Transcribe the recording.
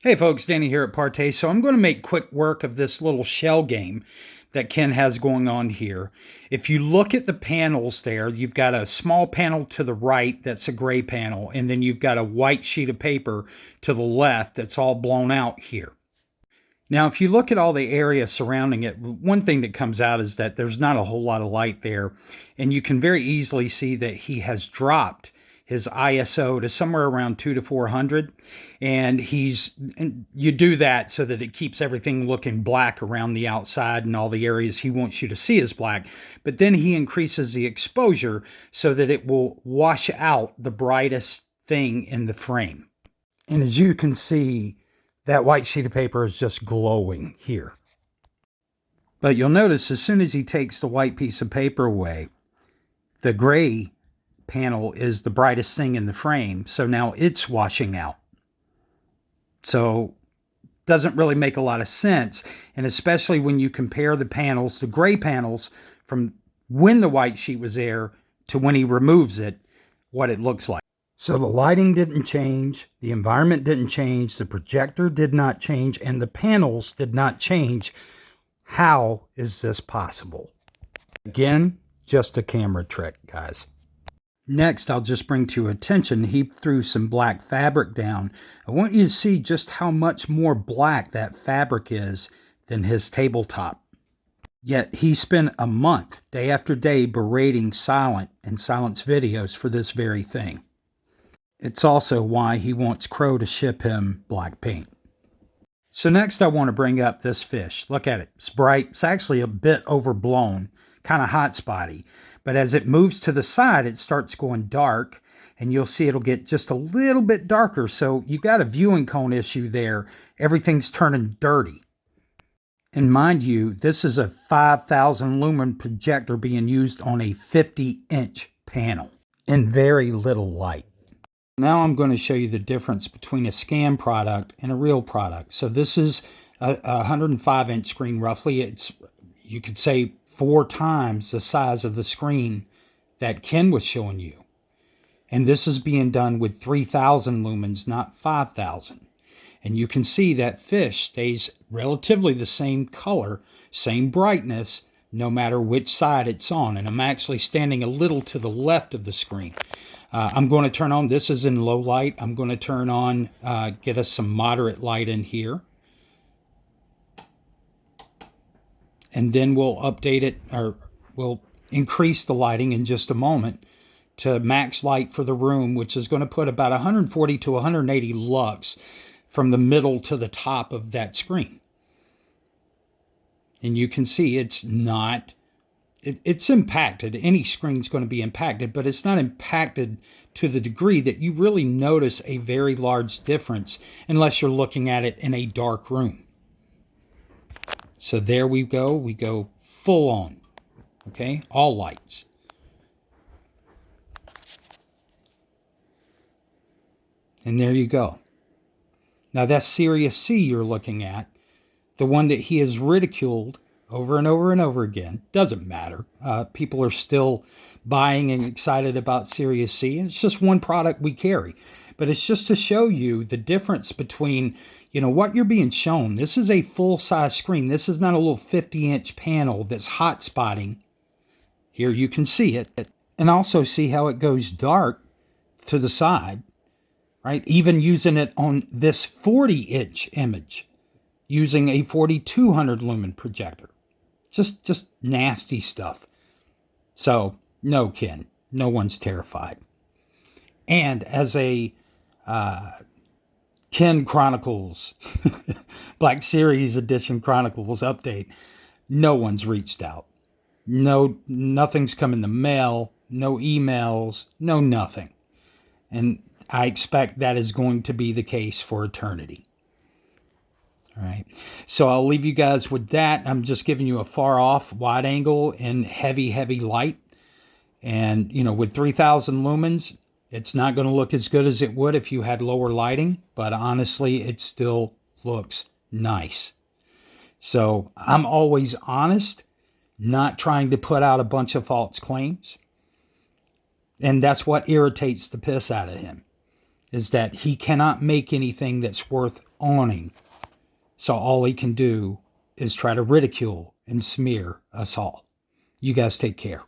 Hey folks, Danny here at Partay. So I'm going to make quick work of this little shell game that Ken has going on here. If you look at the panels there, you've got a small panel to the right that's a gray panel, and then you've got a white sheet of paper to the left that's all blown out here. Now, if you look at all the area surrounding it, one thing that comes out is that there's not a whole lot of light there, and you can very easily see that he has dropped his ISO to somewhere around 2 to 400, and you do that so that it keeps everything looking black around the outside, and all the areas he wants you to see is black. But then he increases the exposure so that it will wash out the brightest thing in the frame. And as you can see, that white sheet of paper is just glowing here. But you'll notice as soon as he takes the white piece of paper away, the gray panel is the brightest thing in the frame, so now it's washing out. So doesn't really make a lot of sense, and especially when you compare the panels, the gray panels, from when the white sheet was there to when he removes it, what it looks like. So the lighting didn't change, the environment didn't change, the projector did not change, and the panels did not change. How is this possible? Again, just a camera trick, guys. Next, I'll just bring to your attention, he threw some black fabric down. I want you to see just how much more black that fabric is than his tabletop. Yet he spent a month, day after day, berating Silent and Silent's videos for this very thing. It's also why he wants Crow to ship him black paint. So next I want to bring up this fish. Look at it. It's bright. It's actually a bit overblown, kind of hot spotty. But as it moves to the side, it starts going dark, and you'll see it'll get just a little bit darker. So you got a viewing cone issue there. Everything's turning dirty. And mind you, this is a 5,000 lumen projector being used on a 50-inch panel in very little light. Now I'm going to show you the difference between a scam product and a real product. So this is a 105-inch screen roughly. It's, you could say, 4 times the size of the screen that Ken was showing you. And this is being done with 3,000 lumens, not 5,000. And you can see that fish stays relatively the same color, same brightness, no matter which side it's on. And I'm actually standing a little to the left of the screen. I'm going to turn on, this is in low light, I'm going to turn on, get us some moderate light in here. And then we'll update it, or we'll increase the lighting in just a moment to max light for the room, which is going to put about 140 to 180 lux from the middle to the top of that screen. And you can see it's not, it's impacted. Any screen's going to be impacted, but it's not impacted to the degree that you really notice a very large difference unless you're looking at it in a dark room. So there we go full on, okay? All lights. And there you go. Now that's Serus C you're looking at, the one that he has ridiculed over and over and over again. Doesn't matter. People are still buying and excited about Serus C. It's just one product we carry. But it's just to show you the difference between, you know, what you're being shown. This is a full-size screen. This is not a little 50-inch panel that's hot spotting. Here you can see it. And also see how it goes dark to the side, right? Even using it on this 40-inch image, using a 4200 lumen projector. Just nasty stuff. So, no, Ken, no one's terrified. And as a Ken Chronicles, Black Series Edition Chronicles update, no one's reached out. No, nothing's come in the mail, no emails, no nothing. And I expect that is going to be the case for eternity. All right, so I'll leave you guys with that. I'm just giving you a far off wide angle and heavy light. And, you know, with 3,000 lumens, it's not going to look as good as it would if you had lower lighting, but honestly, it still looks nice. So I'm always honest, not trying to put out a bunch of false claims. And that's what irritates the piss out of him. is that he cannot make anything that's worth owning. So all he can do is try to ridicule and smear us all. You guys take care.